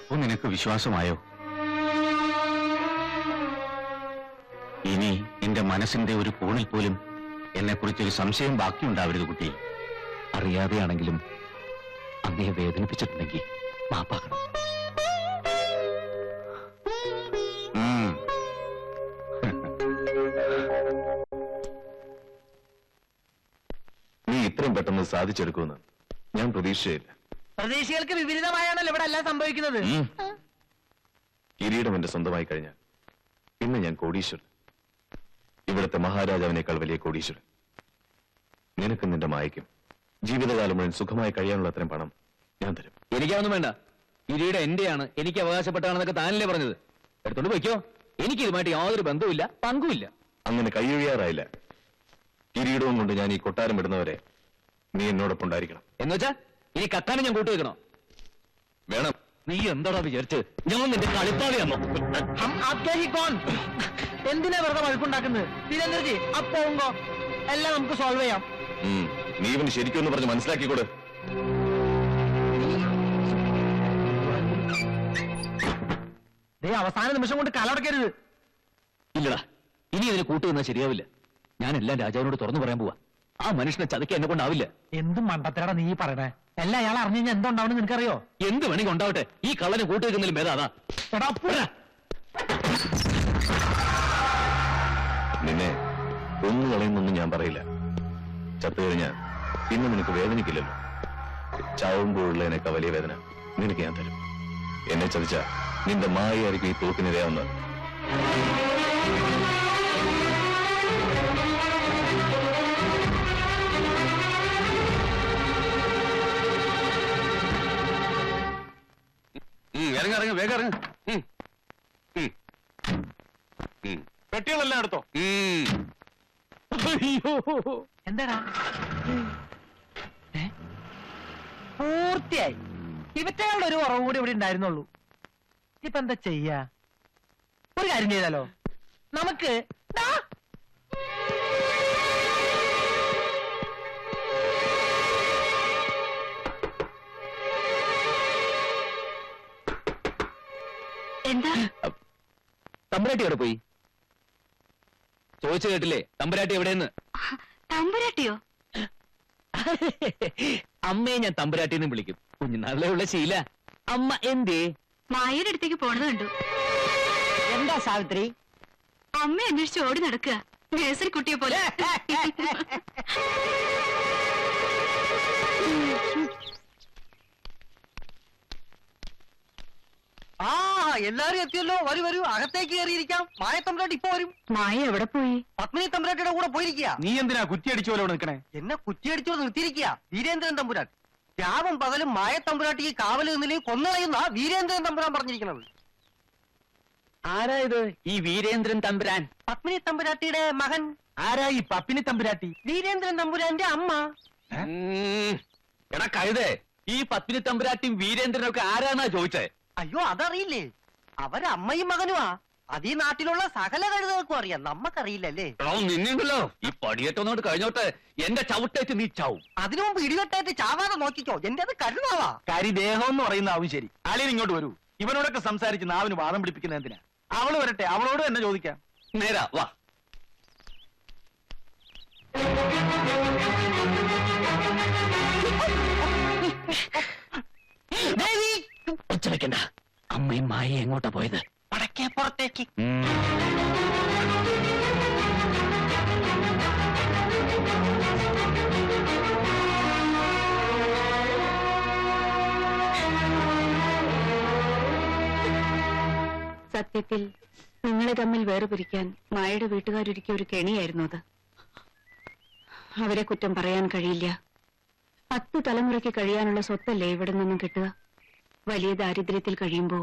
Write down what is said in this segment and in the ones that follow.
ഇപ്പൊ നിനക്ക് വിശ്വാസമായോ? ഇനി എന്റെ മനസ്സിന്റെ ഒരു കോണിൽ പോലും എന്നെക്കുറിച്ചൊരു സംശയം ബാക്കിയുണ്ടാവരുത് കുട്ടി. അറിയാതെയാണെങ്കിലും അങ്ങയെ വേദനിപ്പിച്ചിട്ടുണ്ടെങ്കിൽ മാപ്പാക്കണം. നീ ഇത്രയും പെട്ടെന്ന് സാധിച്ചെടുക്കുമെന്ന് ഞാൻ പ്രതീക്ഷയില്ല. പ്രതീക്ഷകൾക്ക് വിപരീതമായാണല്ലോ ഇവിടെ എല്ലാം സംഭവിക്കുന്നത്. കിരീടം എന്റെ സ്വന്തമായി കഴിഞ്ഞാൽ പിന്നെ ഞാൻ കോടീശ്വരൻ. ഇവിടുത്തെ മഹാരാജാവിനേക്കാൾ വലിയ കോടീശ്വരൻ. നിനക്കും നിന്റെ മായയ്ക്കും ജീവിതകാലം മുഴുവൻ സുഖമായി കഴിയാനുള്ള അത്രയും പണം ഞാൻ തരും. എനിക്കൊന്നും വേണ്ട. കിരീടം എന്റെയാണ്, എനിക്ക് അവകാശപ്പെട്ടാണെന്നൊക്കെ താനല്ലേ പറഞ്ഞത്. എടുത്തോണ്ട് പോയിക്കോ. എനിക്ക് ഇതുമായിട്ട് യാതൊരു ബന്ധവുമില്ല, പങ്കുമില്ല. അങ്ങനെ കൈയൊഴിയാറായില്ല. കിരീടവും കൊണ്ട് ഞാൻ ഈ കൊട്ടാരം ഇടുന്നവരെ നീ എന്നോടൊപ്പം ഉണ്ടായിരിക്കണം. എന്നുവെച്ചാ ഇനി കക്കാനും ഞാൻ കൂട്ടുവെക്കണോ? വേണം. നീ എന്താടാ വിചാരിച്ച് ഞാൻ നിന്റെ കളിപ്പാളിയാണോ? എന്തിനാ വെറുതെ വഴക്കുണ്ടാക്കുന്നത്? വീരേന്ദ്രജി അപ്പോങ്കോ എല്ലാം നമുക്ക് സോൾവ് ചെയ്യാം. നീ ഇവന് ശരിക്കും പറഞ്ഞ് മനസ്സിലാക്കിക്കൂടെ? അവസാന നിമിഷം കൊണ്ട് കലടക്കരുത്. ഇല്ലടാ, ഇനി ഇതിന് കൂട്ടുവന്നാൽ ശരിയാവില്ല. ഞാൻ എല്ലാം രാജാവിനോട് തുറന്നു പറയാൻ പോവാ. ആ മനുഷ്യനെ ചതയ്ക്കാൻ എന്നെ കൊണ്ടാവില്ല. എന്തും മണ്ടത്തരടാ നീ പറയണേ. എല്ലാം അയാൾ അറിഞ്ഞു കഴിഞ്ഞാൽ എന്തുണ്ടാവണം നിനക്കറിയോ? എന്ത് വേണമെങ്കിൽ ഉണ്ടാവട്ടെ, ഈ കള്ളനെ കൂട്ടുവെക്കുന്നതിലും ഭേദം അതാ. നിന്നെ ഒന്നു കളയുന്നൊന്നും ഞാൻ പറയില്ല. ചത്തു കഴിഞ്ഞാൽ പിന്നെ നിനക്ക് വേദനിക്കില്ലല്ലോ. ചാവുമ്പോഴുള്ളതിനേക്കാൾ വലിയ വേദന നിനക്ക് ഞാൻ തരും. എന്നെ ചതിച്ച നിന്റെ മായയായിരിക്കും ഈ തോക്കിനിരയാവുന്നത്. ഇറങ്ങ വേഗം ഇറങ്ങ. പെട്ടികളെല്ലാം എടുത്തോ. എന്താടാ പൂർത്തിയായി. ഇവറ്റകളുടെ ഒരു കുറവ് കൂടി ഇവിടെ ഉണ്ടായിരുന്നുള്ളൂ. ഇപ്പൊ എന്താ ചെയ്യാ? ഒരു കാര്യം ചെയ്താലോ? നമുക്ക് എന്താ തമ്പുരാട്ടി എവിടെ പോയി? ചോദിച്ചു കേട്ടില്ലേ തമ്പുരാട്ടി എവിടെയെന്ന്? തമ്പുരാട്ടിയോ? അമ്മയെ ഞാൻ തമ്പുരാട്ടിന്ന് വിളിക്കും. കുഞ്ഞുനാളിലെ ഉള്ള ശീല. അമ്മ എന്തേ? മായയുടെ അടുത്തേക്ക് പോണത് കണ്ടു. എന്താ സാവിത്രി? അമ്മ അന്വേഷിച്ച് ഓടി നടക്കുക, നേഴ്സറി കുട്ടിയെ പോലെ. എല്ലാരും എത്തിയല്ലോ. വരൂ വരൂ, അകത്തേക്ക് കയറിയിരിക്കാം. മായ തമ്പുരാട്ടി ഇപ്പൊ വരും. മായ എവിടെ പോയി? പത്മിനി തമ്പുരാട്ടിയുടെ കൂടെ പോയിരിക്കുക. നീ എന്തിനാ കുറ്റിയടിച്ചു പോലെ നിൽക്കണേ? എന്നെ കുറ്റിയടിച്ചോ നിർത്തിയിരിക്കുക വീരേന്ദ്രൻ തമ്പുരാൻ. രാവും പകലും മായ തമ്പുരാട്ടിക്ക് കാവല് നിന്നിലേക്ക് കൊന്നുകളയുന്ന വീരേന്ദ്രൻ തമ്പുരാൻ പറഞ്ഞിരിക്കുന്നത്. ആരാ ഇത് ഈ വീരേന്ദ്രൻ തമ്പുരാൻ? പത്മിനി തമ്പുരാട്ടിയുടെ മകൻ. ആരാ ഈ പപ്പിനി തമ്പുരാട്ടി? വീരേന്ദ്രൻ തമ്പുരാന്റെ അമ്മ. എടാ കഴുതേ, ഈ പത്മിനി തമ്പുരാട്ടിയും വീരേന്ദ്രനൊക്കെ ആരാന്നാ ചോദിച്ചേ? അയ്യോ അതറിയില്ലേ? അവരമ്മയും മകനുമാ. അത് ഈ നാട്ടിലുള്ള സകല കഴുതകൾക്കും അറിയാം, നമ്മക്കറിയില്ലല്ലേ? നിന്നുണ്ടല്ലോ ഈ പടിയേറ്റൊന്നോട്ട് കഴിഞ്ഞോട്ടെ എന്റെ ചവിട്ടേറ്റ് നീ ചാവും. അതിനു മുമ്പ് ഇടിവെട്ടേറ്റ് ചാവാതെ നോക്കിക്കോ. എന്റെ അത് കരുതാവാ. കരിദേഹം എന്ന് പറയുന്ന ആവും ശരി. ആലീൻ ഇങ്ങോട്ട് വരൂ. ഇവനോടൊക്കെ സംസാരിച്ച് നാവിന് വാദം പിടിപ്പിക്കുന്ന എന്തിനാ? അവള് വരട്ടെ, അവളോട് തന്നെ ചോദിക്കാം. നേരാ വാ. ഒച്ച വെക്കണ്ട. അമ്മയും മായയും എങ്ങോട്ടാ പോയത്? വടക്കേ പുറത്തേക്ക്. സത്യത്തിൽ നിങ്ങളെ തമ്മിൽ വേർപിരിക്കാൻ മായയുടെ വീട്ടുകാരൊരുക്കിയ ഒരു കെണിയായിരുന്നു അത്. അവരെ കുറ്റം പറയാൻ കഴിയില്ല. 10 തലമുറയ്ക്ക് കഴിയാനുള്ള സ്വത്തല്ലേ ഇവിടെ നിന്നും കിട്ടുക. വലിയ ദാരിദ്ര്യത്തിൽ കഴിയുമ്പോ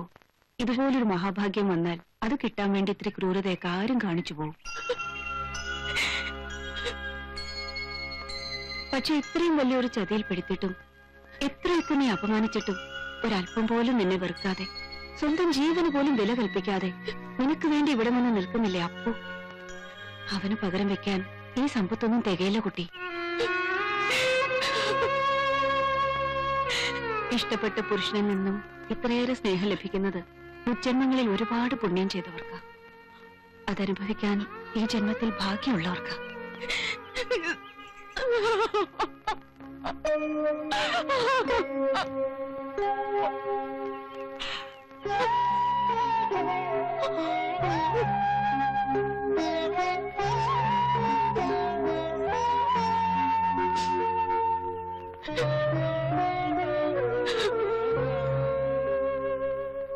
ഇതുപോലൊരു മഹാഭാഗ്യം വന്നാൽ അത് കിട്ടാൻ വേണ്ടി ഇത്തിരി ക്രൂരതയൊക്കെ ആരും കാണിച്ചു പോകും. പക്ഷെ ഇത്രയും വലിയൊരു ചതിയിൽ പെടുത്തിയിട്ടും എത്രയൊക്കെ നീ അപമാനിച്ചിട്ടും ഒരല്പം പോലും നിന്നെ വെറുക്കാതെ, സ്വന്തം ജീവന് പോലും വില കൽപ്പിക്കാതെ നിനക്ക് വേണ്ടി ഇവിടെ നിന്ന് നിൽക്കുന്നില്ലേ അപ്പു? അവന് പകരം വെക്കാൻ ഈ സമ്പത്തൊന്നും തികയില്ല കുട്ടി. ഇഷ്ടപ്പെട്ട പുരുഷനിൽ നിന്നും ഇത്രയേറെ സ്നേഹം ലഭിക്കുന്നത് മുജ്ജന്മങ്ങളിൽ ഒരുപാട് പുണ്യം ചെയ്തവർക്ക്. അതനുഭവിക്കാൻ ഈ ജന്മത്തിൽ ഭാഗ്യമുള്ളവർക്ക്.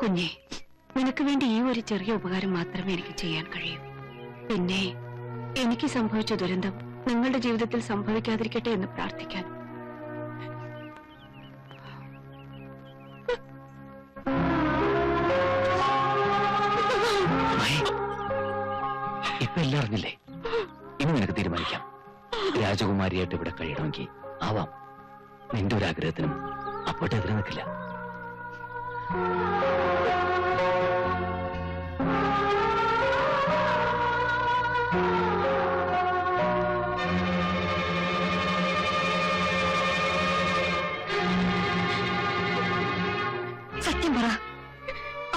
കുഞ്ഞെ, നിനക്ക് വേണ്ടി ഈ ഒരു ചെറിയ ഉപകാരം മാത്രമേ എനിക്ക് ചെയ്യാൻ കഴിയൂ. പിന്നെ എനിക്ക് സംഭവിച്ച ദുരന്തം നിങ്ങളുടെ ജീവിതത്തിൽ സംഭവിക്കാതിരിക്കട്ടെ എന്ന് പ്രാർത്ഥിക്കാൻ. ഇപ്പൊ എല്ലാം അറിഞ്ഞില്ലേ? ഇനി നിനക്ക് തീരുമാനിക്കാം. രാജകുമാരിയായിട്ട് ഇവിടെ കഴിയണമെങ്കിൽ ആവാം. നിന്റെ ഒരു ആഗ്രഹത്തിനും അപ്പോട്ടെ എതിരെ നിൽക്കില്ല. സത്യം പറ,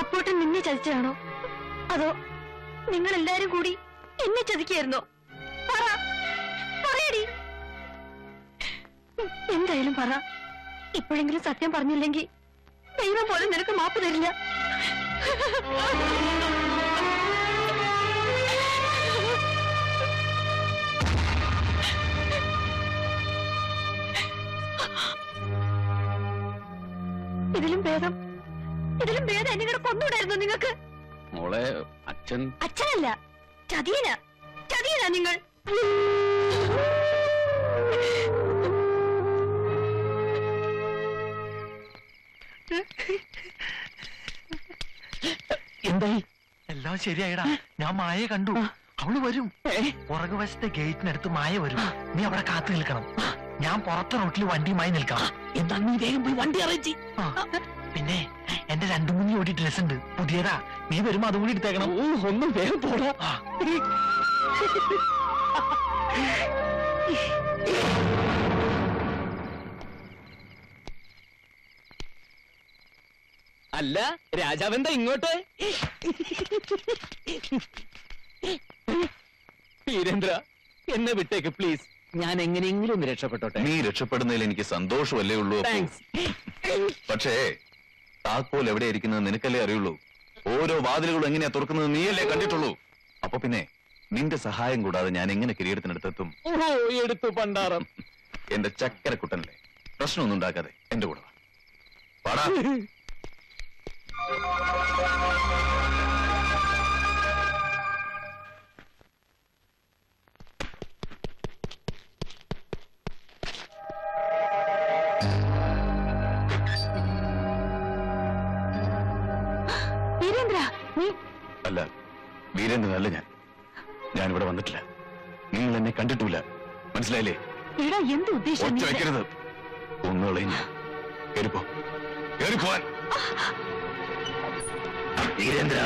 അപ്പോട്ടൻ നിന്നെ ചതിച്ചാണോ അതോ നിങ്ങൾ എല്ലാരും കൂടി എന്നെ ചതിക്കായിരുന്നോ? പറയടി, എന്തായാലും പറ. ഇപ്പോഴെങ്കിലും സത്യം പറഞ്ഞില്ലെങ്കിൽ ദൈവം പോലും നിനക്ക് മാപ്പ് തരില്ല. ഇതിലും ഭേദം എന്നെ കൂടെ കൊന്നുകൂടായിരുന്നു നിങ്ങൾക്ക്. മോളെ, അച്ഛനല്ല, ചതിയനാ നിങ്ങൾ. എന്തായി? എല്ലാം ശരിയായിടാ. ഞാൻ മായയെ കണ്ടു. അവള് വരും. പുറകുവശത്തെ ഗേറ്റിനടുത്ത് മായ വരും. നീ അവിടെ കാത്തു നിൽക്കണം. ഞാൻ പുറത്തെ റോട്ടിൽ വണ്ടിയുമായി നിൽക്കാം. എന്താ നീ വേഗം പോയി വണ്ടി അറിയിച്ചി. പിന്നെ എന്റെ 2-3 ജോഡി ഡ്രസ് ഉണ്ട്, പുതിയതാ. നീ വരുമ്പോ അതും കൂടി എടുത്തേക്കണം. ഒന്നും വേഗം പോടാ. അല്ല, രാജാവെന്താ ഇങ്ങോട്ട്? വീരേന്ദ്ര, എന്നെ വിട്ടേക്ക് പ്ലീസ്. ഞാൻ എങ്ങനെയെങ്കിലും ഒന്ന് രക്ഷപ്പെട്ടോട്ടെ. നീ രക്ഷപ്പെടുന്നതിൽ എനിക്ക് സന്തോഷമല്ലേ ഉള്ളൂ. പക്ഷേ താക്കോൽ എവിടെ ഇരിക്കുന്നത് നിനക്കല്ലേ അറിയുള്ളൂ. ഓരോ വാതിലുകളും എങ്ങനെയാ തുറക്കുന്നത് നീയല്ലേ കണ്ടിട്ടുള്ളൂ. അപ്പൊ പിന്നെ നിന്റെ സഹായം കൂടാതെ ഞാൻ എങ്ങനെ കിരീടത്തിനടുത്തെത്തും? ഓ, എടുത്തു പണ്ടാറം. എന്റെ ചക്കരക്കുട്ടനല്ലേ, പ്രശ്നമൊന്നും ഉണ്ടാക്കാതെ എന്റെ കൂടെ വാടാ. അല്ല, വീരേന്ദ്രനല്ല ഞാനിവിടെ വന്നിട്ടില്ല. നിങ്ങൾ എന്നെ കണ്ടിട്ടില്ല, മനസ്സിലായില്ലേ? എന്ത് ഉദ്ദേശം? ഒറ്റ വയ്ക്കരുത്. ഒന്നുകളയും കേറിപ്പോവാൻ. വീരേന്ദ്ര,